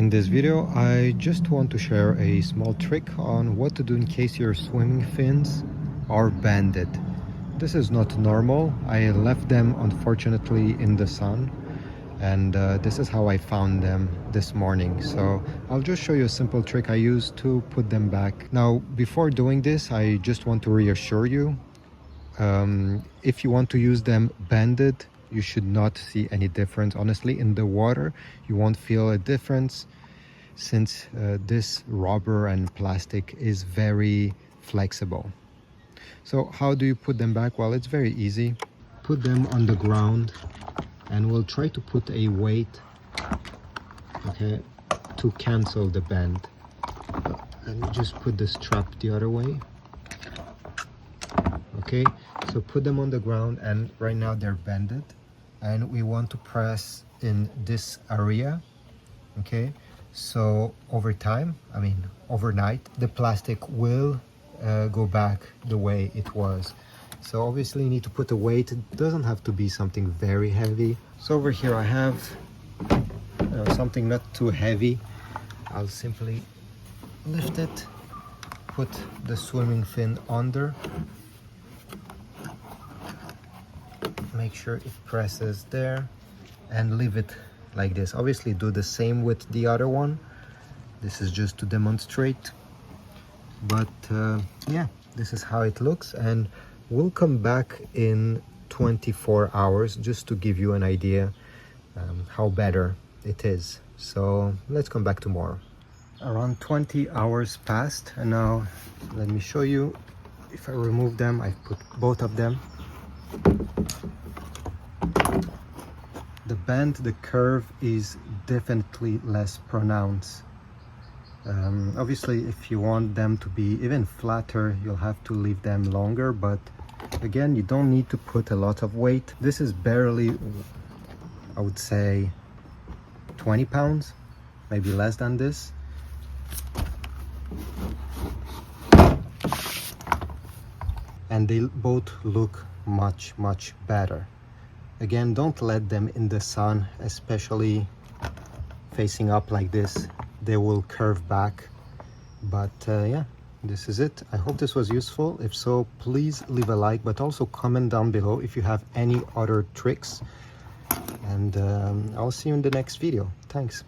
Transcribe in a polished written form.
In this video, I just want to share a small trick on what to do in case your swimming fins are banded. This is not normal. I left them unfortunately in the sun, and this is how I found them this morning. So I'll just show you a simple trick I use to put them back. Now, before doing this, I just want to reassure you, if you want to use them banded, you should not see any difference. Honestly, in the water you won't feel a difference, since this rubber and plastic is very flexible. So how do you put them back? Well, it's very easy. Put them on the ground, and we'll try to put a weight, okay, to cancel the bend. And just put the strap the other way. Okay, so put them on the ground, and right now they're bended, and we want to press in this area. Okay, so over time, I mean overnight, the plastic will go back the way it was. So obviously you need to put a weight. It doesn't have to be something very heavy. So over here I have something not too heavy. I'll simply lift it, put the swimming fin under, make sure it presses there, and leave it like this. Obviously do the same with the other one. This is just to demonstrate, but yeah, this is how it looks, and we'll come back in 24 hours just to give you an idea how better it is. So let's come back tomorrow. Around 20 hours passed, and now let me show you. If I remove them, I put both of them. The bend, the curve is definitely less pronounced. Obviously, if you want them to be even flatter, you'll have to leave them longer, but again, you don't need to put a lot of weight. This is barely, I would say, 20 pounds, maybe less than this. And they both look much better. Again, don't let them in the sun, especially facing up like this. They will curve back. But yeah, this is it. I hope this was useful. If so, please leave a like, but also comment down below if you have any other tricks. And I'll see you in the next video. Thanks.